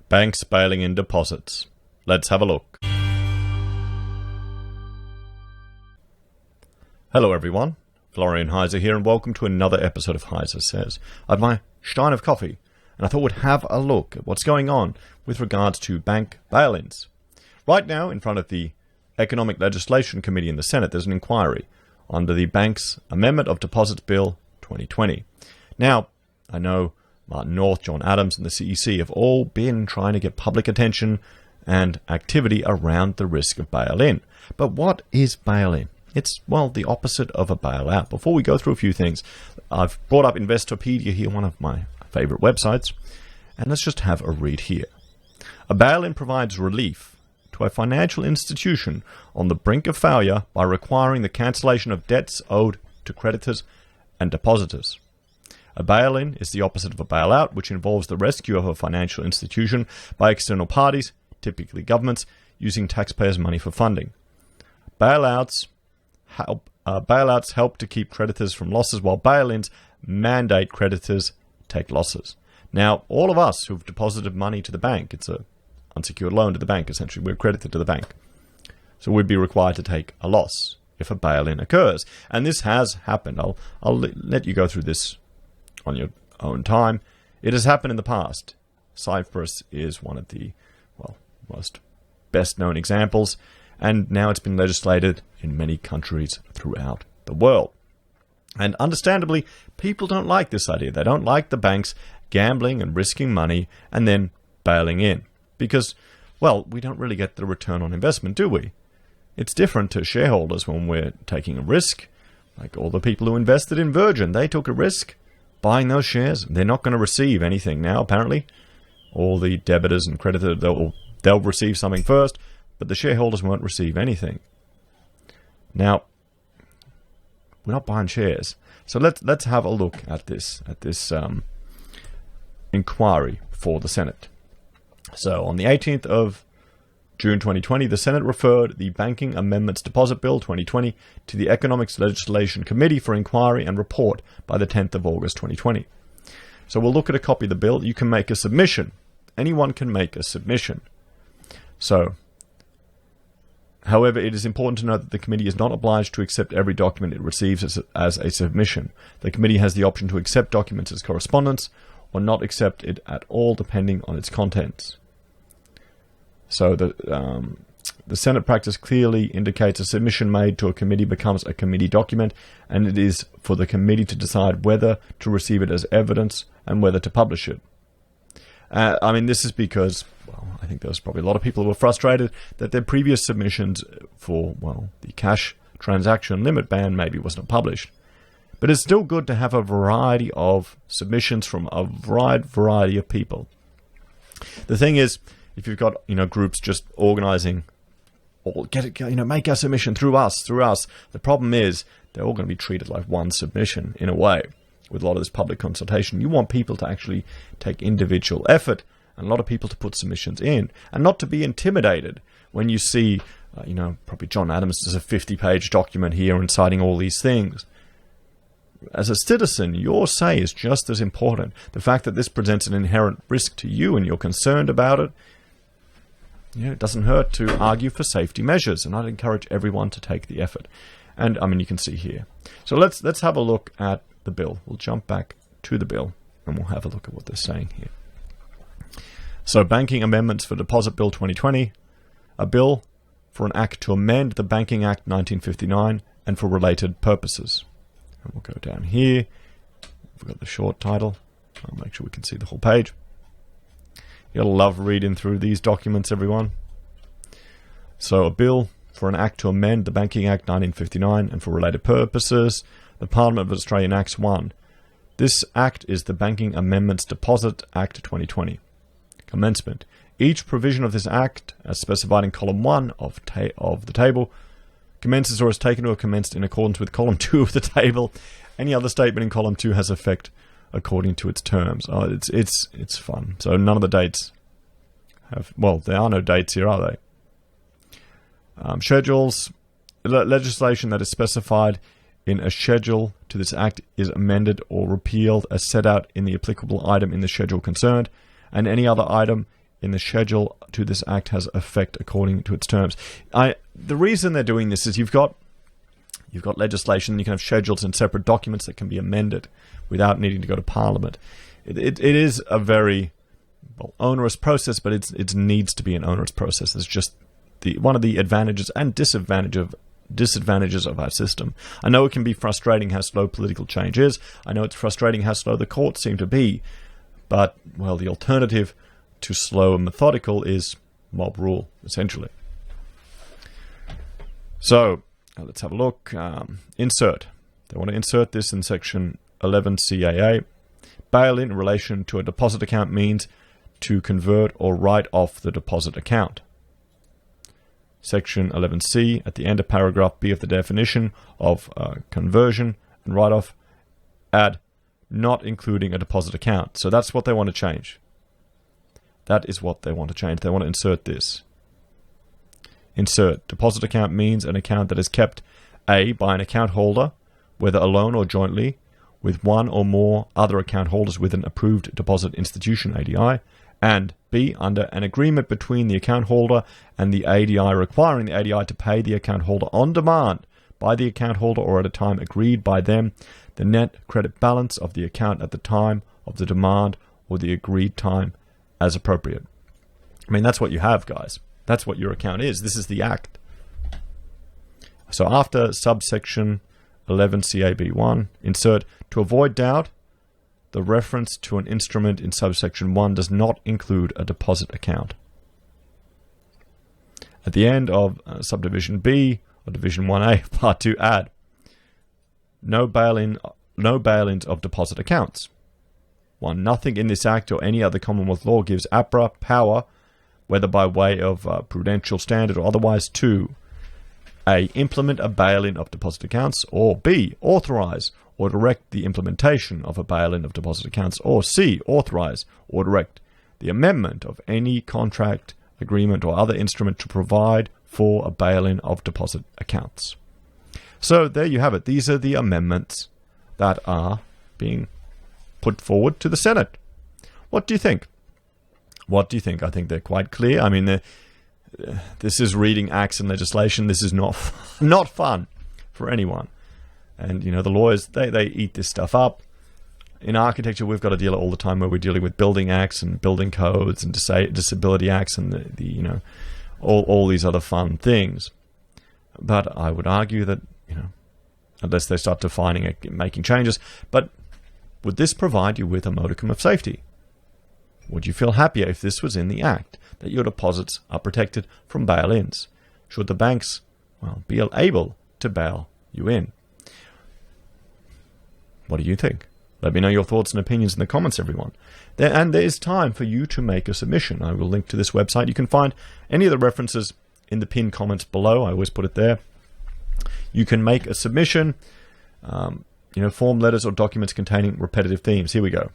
Banks bailing in deposits. Let's have a look. Hello everyone, Florian.heise here, and welcome to another episode of HeiseSays. I have my stein of coffee, and I thought we'd have a look at what's going on with regards to bank bail-ins. Right now, in front of the Economic Legislation Committee in the Senate, there's an inquiry under the Bank's Amendment of Deposits Bill 2020. Now, I know Martin North, John Adams, and the CEC have all been trying to get public attention and activity around the risk of bail-in. But what is bail-in? It's, well, the opposite of a bailout. Before we go through a few things, I've brought up Investopedia here, one of my favorite websites, and let's just have a read here. A bail-in provides relief to a financial institution on the brink of failure by requiring the cancellation of debts owed to creditors and depositors. A bail-in is the opposite of a bailout, which involves the rescue of a financial institution by external parties, typically governments, using taxpayers' money for funding. Bailouts help to keep creditors from losses, while bail-ins mandate creditors take losses. Now, all of us who've deposited money to the bank, it's an unsecured loan to the bank, essentially, we're credited to the bank. So we'd be required to take a loss if a bail-in occurs. And this has happened. I'll let you go through this on your own time. It has happened in the past. Cyprus is one of the, most best-known examples, and now it's been legislated in many countries throughout the world. And understandably, people don't like this idea. They don't like the banks gambling and risking money and then bailing in. Because, we don't really get the return on investment, do we? It's different to shareholders when we're taking a risk. Like all the people who invested in Virgin, they took a risk buying those shares. They're not going to receive anything now, apparently. All the debitors and creditors, they'll receive something first, but the shareholders won't receive anything. Now, we're not buying shares. So let's have a look at this inquiry for the Senate. So on the 18th of June 2020, the Senate referred the Banking Amendments Deposit Bill 2020 to the Economics Legislation Committee for inquiry and report by the 10th of August 2020. So we'll look at a copy of the bill. You can make a submission. Anyone can make a submission. So, however, it is important to note that the committee is not obliged to accept every document it receives as a submission. The committee has the option to accept documents as correspondence or not accept it at all, depending on its contents. So the Senate practice clearly indicates a submission made to a committee becomes a committee document, and it is for the committee to decide whether to receive it as evidence and whether to publish it. This is because, I think there's probably a lot of people who were frustrated that their previous submissions for, the cash transaction limit ban maybe wasn't published. But it's still good to have a variety of submissions from a wide variety of people. The thing is, if you've got, groups just organizing, or make our submission through us. The problem is they're all going to be treated like one submission in a way. With a lot of this public consultation, you want people to actually take individual effort, and a lot of people to put submissions in, and not to be intimidated when you see, probably John Adams does a 50-page document here and citing all these things. As a citizen, your say is just as important. The fact that this presents an inherent risk to you and you're concerned about it, it doesn't hurt to argue for safety measures, and I'd encourage everyone to take the effort. And you can see here. So let's have a look at the bill. We'll jump back to the bill and we'll have a look at what they're saying here. So, Banking Amendments for Deposit Bill 2020, a bill for an act to amend the Banking Act 1959 and for related purposes. And we'll go down here. We've got the short title. I'll make sure we can see the whole page. You'll love reading through these documents, everyone. So, a bill for an act to amend the Banking Act 1959 and for related purposes. The Parliament of Australia enacts 1. This Act is the Banking Amendments Deposit Act 2020. Commencement. Each provision of this Act, as specified in Column 1 of the table, commences or is taken to have commenced in accordance with Column 2 of the table. Any other statement in Column 2 has effect according to its terms. It's fun. So none of the dates have... there are no dates here, are they? Schedules. Legislation that is specified in a schedule to this Act is amended or repealed as set out in the applicable item in the schedule concerned, and any other item in the schedule to this act has effect according to its terms. The reason they're doing this is you've got legislation, and you can have schedules and separate documents that can be amended without needing to go to Parliament. It is a very onerous process, but it needs to be an onerous process. It's just one of the advantages and disadvantages of our system. I know it can be frustrating how slow political change is. I know it's frustrating how slow the courts seem to be. But, well, the alternative to slow and methodical is mob rule, essentially. So, let's have a look. Insert. They want to insert this in section 11 CAA. Bail-in relation to a deposit account means to convert or write off the deposit account. Section 11C, at the end of paragraph B of the definition of conversion and write-off, add not including a deposit account. So that's what they want to change. That is what they want to change. They want to insert this. Insert. Deposit account means an account that is kept A, by an account holder, whether alone or jointly, with one or more other account holders with an approved deposit institution, ADI, and B, under an agreement between the account holder and the ADI requiring the ADI to pay the account holder on demand by the account holder or at a time agreed by them, the net credit balance of the account at the time of the demand or the agreed time as appropriate. I mean, that's what you have, guys. That's what your account is. This is the act. So after subsection 11 CAB1, insert, to avoid doubt, the reference to an instrument in subsection 1 does not include a deposit account. At the end of subdivision B, or division 1A, part 2, add no bail-ins of deposit accounts. 1. Nothing in this act or any other Commonwealth law gives APRA power, whether by way of prudential standard or otherwise, to A. Implement a bail-in of deposit accounts, or B. Authorize or direct the implementation of a bail-in of deposit accounts, or C. Authorize or direct the amendment of any contract, agreement, or other instrument to provide for a bail-in of deposit accounts. So there you have it. These are the amendments that are being put forward to the Senate. What do you think? What do you think? I think they're quite clear. I mean, this is reading acts and legislation. This is not fun for anyone. And, you know, the lawyers, they eat this stuff up. In architecture, we've got to deal all the time where we're dealing with building acts and building codes and disability acts and the you know, all these other fun things. But I would argue that, you know, unless they start defining it, making changes, but would this provide you with a modicum of safety? Would you feel happier if this was in the Act, that your deposits are protected from bail-ins? Should the banks, well, be able to bail you in? What do you think? Let me know your thoughts and opinions in the comments, everyone. And there is time for you to make a submission. I will link to this website. You can find any of the references in the pinned comments below. I always put it there. You can make a submission, form letters or documents containing repetitive themes. Here we go.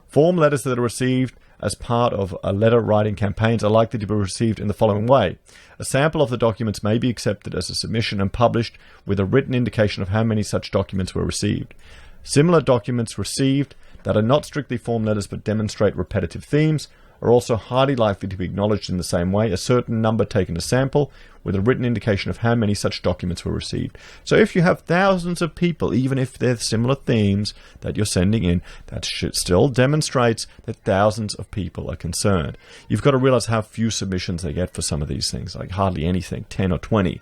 Form letters that are received as part of a letter writing campaigns are likely to be received in the following way. A sample of the documents may be accepted as a submission and published with a written indication of how many such documents were received. Similar documents received that are not strictly form letters but demonstrate repetitive themes are also highly likely to be acknowledged in the same way. A certain number taken as sample with a written indication of how many such documents were received. So if you have thousands of people, even if they're similar themes that you're sending in, that still demonstrates that thousands of people are concerned. You've got to realize how few submissions they get for some of these things, like hardly anything, 10 or 20.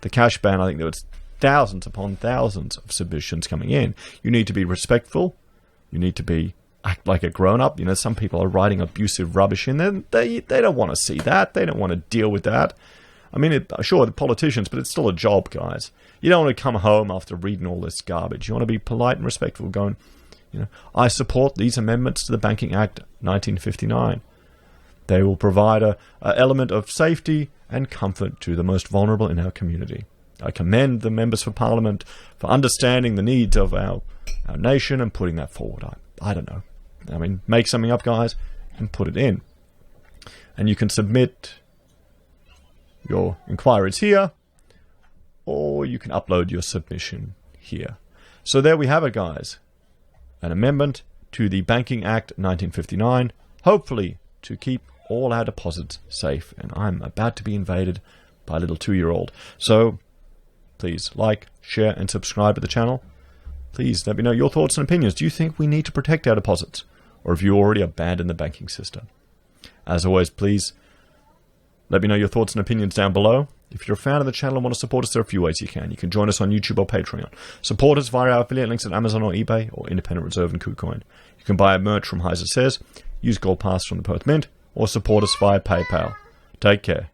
The cash ban, I think there was thousands upon thousands of submissions coming in. You need to be respectful. You need to act like a grown-up. You know, some people are writing abusive rubbish in there. They don't want to see that. They don't want to deal with that. I mean, sure, the politicians, but it's still a job, guys. You don't want to come home after reading all this garbage. You want to be polite and respectful, going, I support these amendments to the Banking Act 1959. They will provide an element of safety and comfort to the most vulnerable in our community. I commend the members for Parliament for understanding the needs of our nation and putting that forward. I don't know. I mean, make something up, guys, and put it in. And you can submit your inquiries here, or you can upload your submission here. So there we have it, guys. An amendment to the Banking Act 1959, hopefully to keep all our deposits safe, and I'm about to be invaded by a little 2-year-old. So please like, share, and subscribe to the channel. Please let me know your thoughts and opinions. Do you think we need to protect our deposits, or have you already abandoned the banking system? As always, please let me know your thoughts and opinions down below. If you're a fan of the channel and want to support us, there are a few ways you can. You can join us on YouTube or Patreon. Support us via our affiliate links at Amazon or eBay, or Independent Reserve and Kucoin. You can buy our merch from HeiseSays, use Gold Pass from the Perth Mint, or support us via PayPal. Take care.